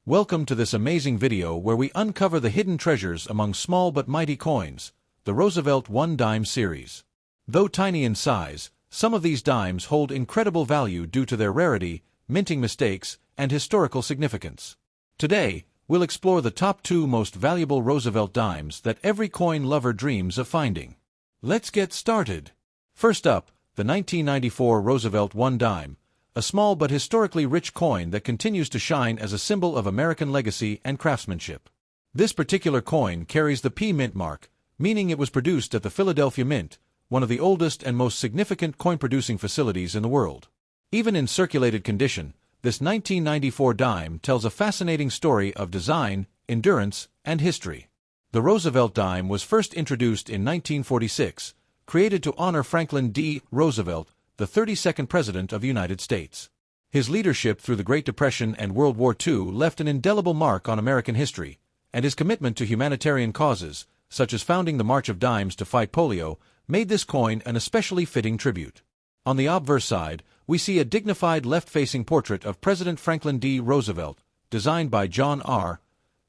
Welcome to this amazing video where we uncover the hidden treasures among small but mighty coins, the Roosevelt one-dime series. Though tiny in size, some of these dimes hold incredible value due to their rarity, minting mistakes, and historical significance. Today, we'll explore the top 2 most valuable Roosevelt dimes that every coin lover dreams of finding. Let's get started. First up, the 1994 Roosevelt one dime, a small but historically rich coin that continues to shine as a symbol of American legacy and craftsmanship. This particular coin carries the P Mint mark, meaning it was produced at the Philadelphia Mint, one of the oldest and most significant coin-producing facilities in the world. Even in circulated condition, this 1994 dime tells a fascinating story of design, endurance, and history. The Roosevelt dime was first introduced in 1946, created to honor Franklin D. Roosevelt, the 32nd President of the United States. His leadership through the Great Depression and World War II left an indelible mark on American history, and his commitment to humanitarian causes, such as founding the March of Dimes to fight polio, made this coin an especially fitting tribute. On the obverse side, we see a dignified left-facing portrait of President Franklin D. Roosevelt, designed by John R.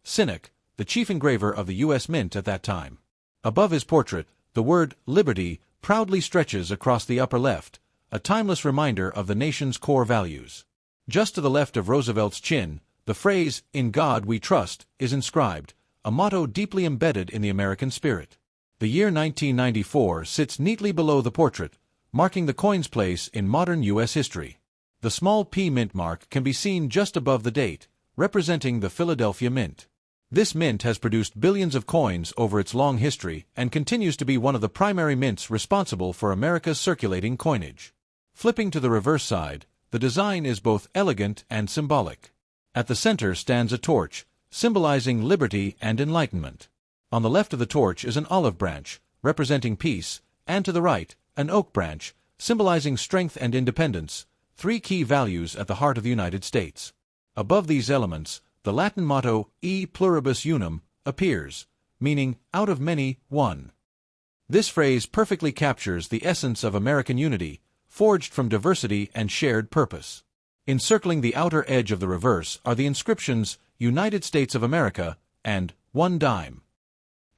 Sinnock, the chief engraver of the U.S. Mint at that time. Above his portrait, the word Liberty proudly stretches across the upper left, a timeless reminder of the nation's core values. Just to the left of Roosevelt's chin, the phrase, "In God we trust," is inscribed, a motto deeply embedded in the American spirit. The year 1994 sits neatly below the portrait, marking the coin's place in modern U.S. history. The small P Mint mark can be seen just above the date, representing the Philadelphia Mint. This mint has produced billions of coins over its long history and continues to be one of the primary mints responsible for America's circulating coinage. Flipping to the reverse side, the design is both elegant and symbolic. At the center stands a torch, symbolizing liberty and enlightenment. On the left of the torch is an olive branch, representing peace, and to the right, an oak branch, symbolizing strength and independence, 3 key values at the heart of the United States. Above these elements, the Latin motto, E pluribus unum, appears, meaning, out of many, one. This phrase perfectly captures the essence of American unity, forged from diversity and shared purpose. Encircling the outer edge of the reverse are the inscriptions, United States of America, and one dime.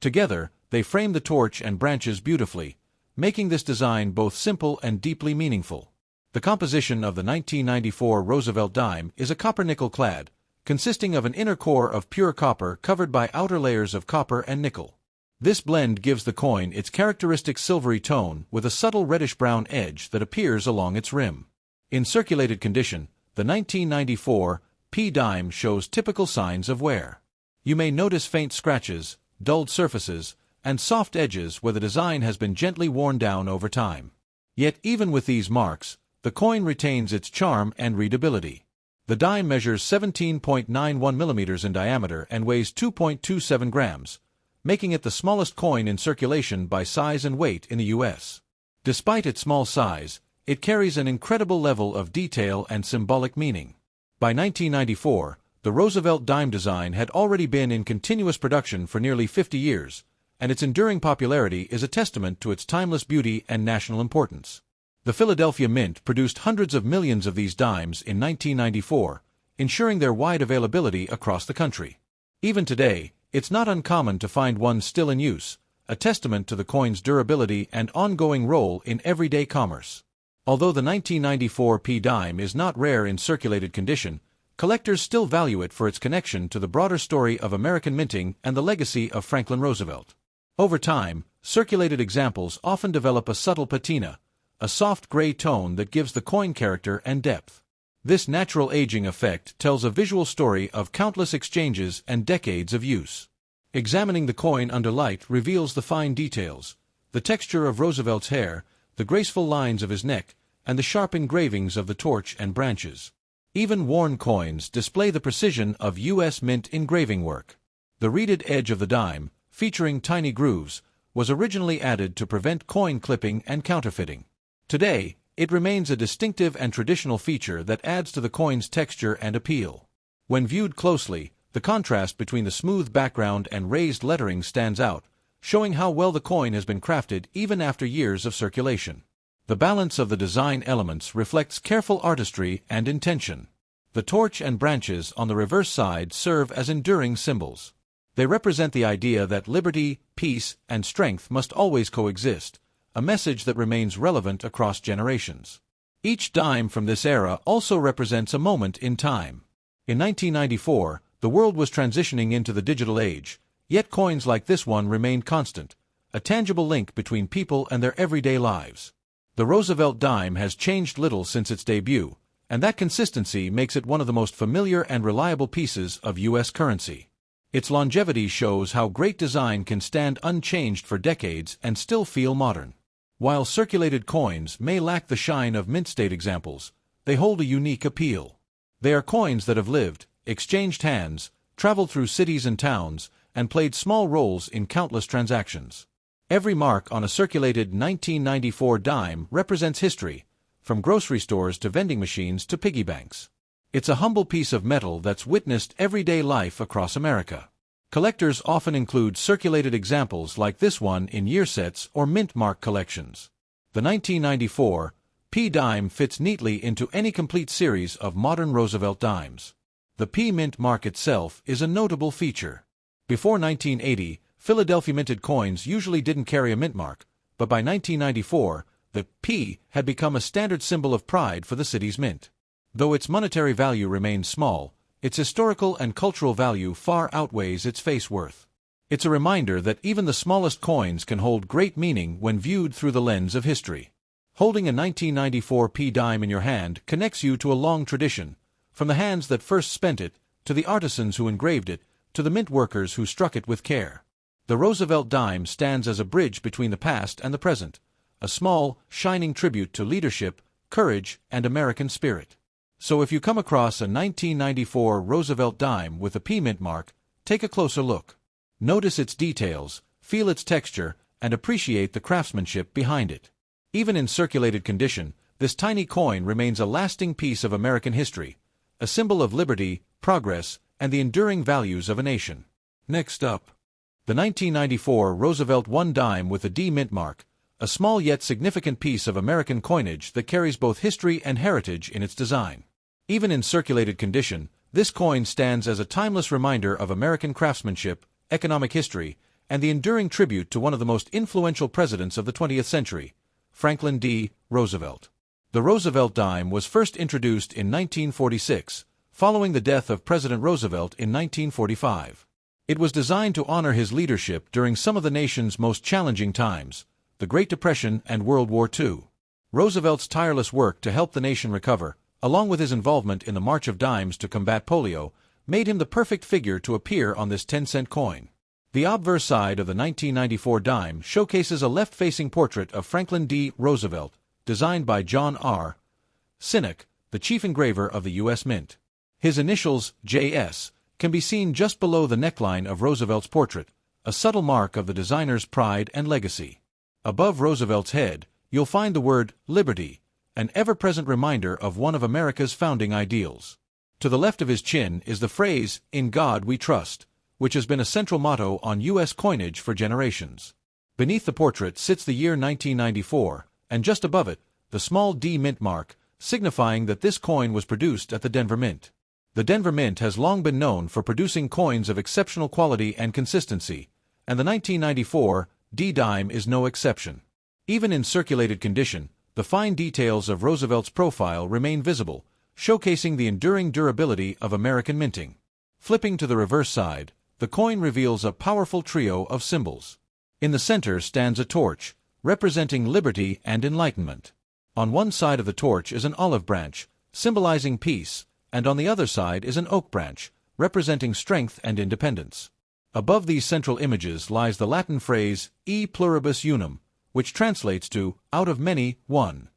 Together, they frame the torch and branches beautifully, making this design both simple and deeply meaningful. The composition of the 1994 Roosevelt dime is a copper-nickel clad, consisting of an inner core of pure copper covered by outer layers of copper and nickel. This blend gives the coin its characteristic silvery tone with a subtle reddish-brown edge that appears along its rim. In circulated condition, the 1994 P dime shows typical signs of wear. You may notice faint scratches, dulled surfaces, and soft edges where the design has been gently worn down over time. Yet even with these marks, the coin retains its charm and readability. The dime measures 17.91 millimeters in diameter and weighs 2.27 grams, making it the smallest coin in circulation by size and weight in the U.S. Despite its small size, it carries an incredible level of detail and symbolic meaning. By 1994, the Roosevelt dime design had already been in continuous production for nearly 50 years, and its enduring popularity is a testament to its timeless beauty and national importance. The Philadelphia Mint produced hundreds of millions of these dimes in 1994, ensuring their wide availability across the country. Even today, it's not uncommon to find one still in use, a testament to the coin's durability and ongoing role in everyday commerce. Although the 1994 P dime is not rare in circulated condition, collectors still value it for its connection to the broader story of American minting and the legacy of Franklin Roosevelt. Over time, circulated examples often develop a subtle patina, a soft gray tone that gives the coin character and depth. This natural aging effect tells a visual story of countless exchanges and decades of use. Examining the coin under light reveals the fine details, the texture of Roosevelt's hair, the graceful lines of his neck, and the sharp engravings of the torch and branches. Even worn coins display the precision of U.S. Mint engraving work. The reeded edge of the dime, featuring tiny grooves, was originally added to prevent coin clipping and counterfeiting. Today, it remains a distinctive and traditional feature that adds to the coin's texture and appeal. When viewed closely, the contrast between the smooth background and raised lettering stands out, showing how well the coin has been crafted even after years of circulation. The balance of the design elements reflects careful artistry and intention. The torch and branches on the reverse side serve as enduring symbols. They represent the idea that liberty, peace, and strength must always coexist, a message that remains relevant across generations. Each dime from this era also represents a moment in time. In 1994, the world was transitioning into the digital age, yet coins like this one remained constant, a tangible link between people and their everyday lives. The Roosevelt dime has changed little since its debut, and that consistency makes it one of the most familiar and reliable pieces of U.S. currency. Its longevity shows how great design can stand unchanged for decades and still feel modern. While circulated coins may lack the shine of mint-state examples, they hold a unique appeal. They are coins that have lived, exchanged hands, traveled through cities and towns, and played small roles in countless transactions. Every mark on a circulated 1994 dime represents history, from grocery stores to vending machines to piggy banks. It's a humble piece of metal that's witnessed everyday life across America. Collectors often include circulated examples like this one in year sets or mint mark collections. The 1994 P dime fits neatly into any complete series of modern Roosevelt dimes. The P mint mark itself is a notable feature. Before 1980, Philadelphia minted coins usually didn't carry a mint mark, but by 1994, the P had become a standard symbol of pride for the city's mint. Though its monetary value remains small, its historical and cultural value far outweighs its face worth. It's a reminder that even the smallest coins can hold great meaning when viewed through the lens of history. Holding a 1994 P dime in your hand connects you to a long tradition, from the hands that first spent it, to the artisans who engraved it, to the mint workers who struck it with care. The Roosevelt dime stands as a bridge between the past and the present, a small, shining tribute to leadership, courage, and American spirit. So if you come across a 1994 Roosevelt dime with a P mint mark, take a closer look. Notice its details, feel its texture, and appreciate the craftsmanship behind it. Even in circulated condition, this tiny coin remains a lasting piece of American history, a symbol of liberty, progress, and the enduring values of a nation. Next up, the 1994 Roosevelt 1 dime with a D mint mark, a small yet significant piece of American coinage that carries both history and heritage in its design. Even in circulated condition, this coin stands as a timeless reminder of American craftsmanship, economic history, and the enduring tribute to one of the most influential presidents of the 20th century, Franklin D. Roosevelt. The Roosevelt dime was first introduced in 1946, following the death of President Roosevelt in 1945. It was designed to honor his leadership during some of the nation's most challenging times, the Great Depression and World War II. Roosevelt's tireless work to help the nation recover, along with his involvement in the March of Dimes to combat polio, made him the perfect figure to appear on this 10-cent coin. The obverse side of the 1994 dime showcases a left-facing portrait of Franklin D. Roosevelt, designed by John R. Sinnock, the chief engraver of the U.S. Mint. His initials, J.S., can be seen just below the neckline of Roosevelt's portrait, a subtle mark of the designer's pride and legacy. Above Roosevelt's head, you'll find the word liberty, an ever-present reminder of one of America's founding ideals. To the left of his chin is the phrase, "In God We Trust," which has been a central motto on U.S. coinage for generations. Beneath the portrait sits the year 1994, and just above it, the small D mint mark, signifying that this coin was produced at the Denver Mint. The Denver Mint has long been known for producing coins of exceptional quality and consistency, and the 1994 D dime is no exception. Even in circulated condition, the fine details of Roosevelt's profile remain visible, showcasing the enduring durability of American minting. Flipping to the reverse side, the coin reveals a powerful trio of symbols. In the center stands a torch, representing liberty and enlightenment. On one side of the torch is an olive branch, symbolizing peace, and on the other side is an oak branch, representing strength and independence. Above these central images lies the Latin phrase, e pluribus unum, which translates to, out of many, one.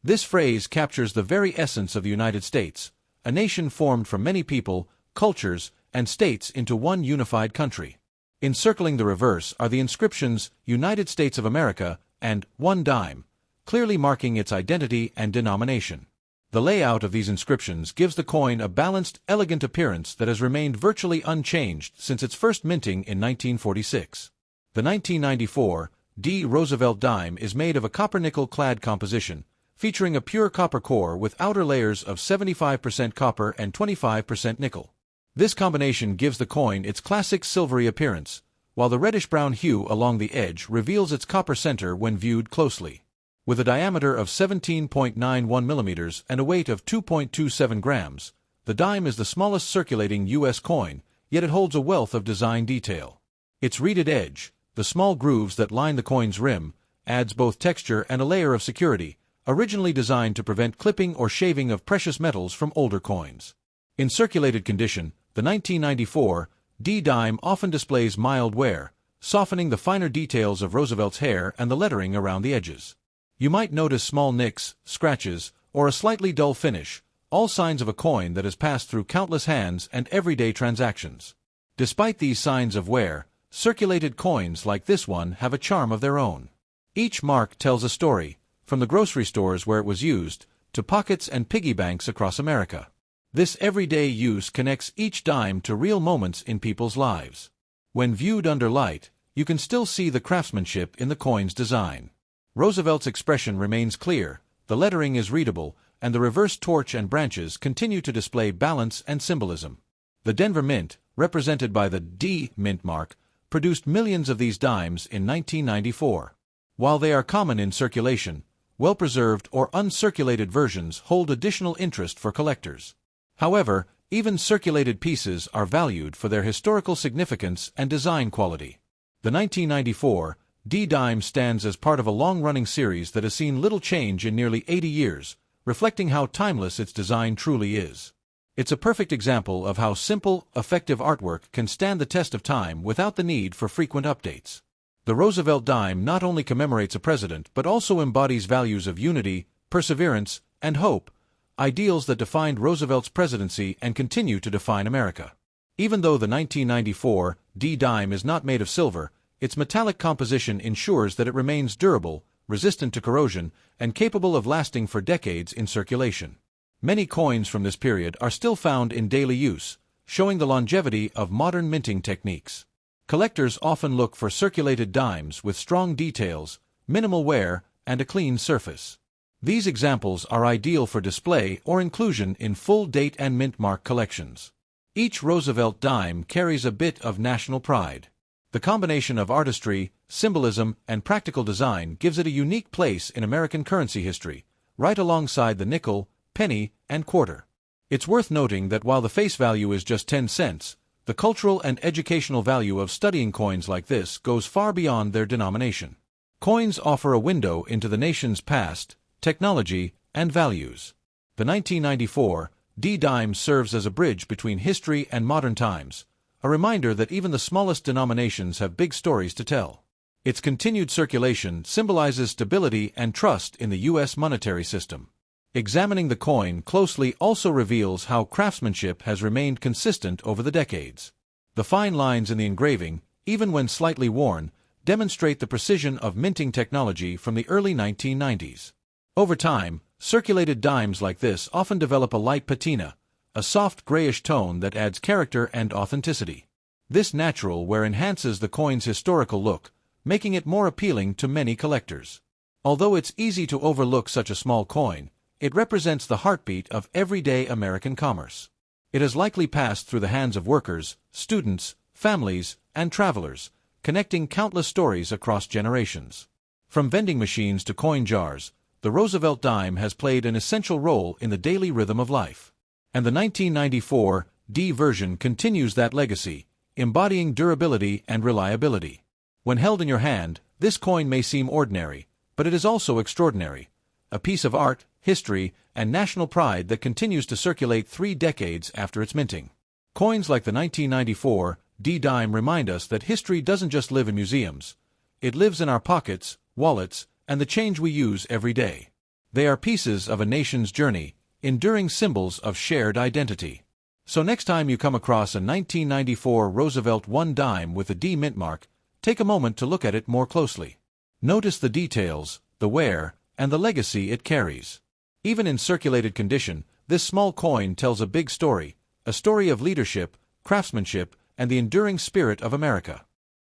This phrase captures the very essence of the United States, a nation formed from many people, cultures, and states into one unified country. Encircling the reverse are the inscriptions, United States of America, and 1 dime, clearly marking its identity and denomination. The layout of these inscriptions gives the coin a balanced, elegant appearance that has remained virtually unchanged since its first minting in 1946. The 1994 D. Roosevelt dime is made of a copper-nickel-clad composition, featuring a pure copper core with outer layers of 75% copper and 25% nickel. This combination gives the coin its classic silvery appearance, while the reddish-brown hue along the edge reveals its copper center when viewed closely. With a diameter of 17.91 millimeters and a weight of 2.27 grams, the dime is the smallest circulating U.S. coin, yet it holds a wealth of design detail. Its reeded edge, the small grooves that line the coin's rim, adds both texture and a layer of security, originally designed to prevent clipping or shaving of precious metals from older coins. In circulated condition, the 1994 D dime often displays mild wear, softening the finer details of Roosevelt's hair and the lettering around the edges. You might notice small nicks, scratches, or a slightly dull finish, all signs of a coin that has passed through countless hands and everyday transactions. Despite these signs of wear, circulated coins like this one have a charm of their own. Each mark tells a story, from the grocery stores where it was used, to pockets and piggy banks across America. This everyday use connects each dime to real moments in people's lives. When viewed under light, you can still see the craftsmanship in the coin's design. Roosevelt's expression remains clear, the lettering is readable, and the reverse torch and branches continue to display balance and symbolism. The Denver Mint, represented by the D mint mark, produced millions of these dimes in 1994. While they are common in circulation, well-preserved or uncirculated versions hold additional interest for collectors. However, even circulated pieces are valued for their historical significance and design quality. The 1994 D dime stands as part of a long-running series that has seen little change in nearly 80 years, reflecting how timeless its design truly is. It's a perfect example of how simple, effective artwork can stand the test of time without the need for frequent updates. The Roosevelt dime not only commemorates a president but also embodies values of unity, perseverance, and hope, ideals that defined Roosevelt's presidency and continue to define America. Even though the 1994 D dime is not made of silver, its metallic composition ensures that it remains durable, resistant to corrosion, and capable of lasting for decades in circulation. Many coins from this period are still found in daily use, showing the longevity of modern minting techniques. Collectors often look for circulated dimes with strong details, minimal wear, and a clean surface. These examples are ideal for display or inclusion in full date and mint mark collections. Each Roosevelt dime carries a bit of national pride. The combination of artistry, symbolism, and practical design gives it a unique place in American currency history, right alongside the nickel, penny, and quarter. It's worth noting that while the face value is just 10 cents, the cultural and educational value of studying coins like this goes far beyond their denomination. Coins offer a window into the nation's past, technology, and values. The 1994 D dime serves as a bridge between history and modern times, a reminder that even the smallest denominations have big stories to tell. Its continued circulation symbolizes stability and trust in the U.S. monetary system. Examining the coin closely also reveals how craftsmanship has remained consistent over the decades. The fine lines in the engraving, even when slightly worn, demonstrate the precision of minting technology from the early 1990s. Over time, circulated dimes like this often develop a light patina, a soft grayish tone that adds character and authenticity. This natural wear enhances the coin's historical look, making it more appealing to many collectors. Although it's easy to overlook such a small coin, it represents the heartbeat of everyday American commerce. It has likely passed through the hands of workers, students, families, and travelers, connecting countless stories across generations. From vending machines to coin jars, the Roosevelt dime has played an essential role in the daily rhythm of life. And the 1994 D version continues that legacy, embodying durability and reliability. When held in your hand, this coin may seem ordinary, but it is also extraordinary, a piece of art, history, and national pride that continues to circulate 3 decades after its minting. Coins like the 1994 D dime remind us that history doesn't just live in museums. It lives in our pockets, wallets, and the change we use every day. They are pieces of a nation's journey, enduring symbols of shared identity. So next time you come across a 1994 Roosevelt 1 dime with a D mint mark, take a moment to look at it more closely. Notice the details, the wear, and the legacy it carries. Even in circulated condition, this small coin tells a big story, a story of leadership, craftsmanship, and the enduring spirit of America.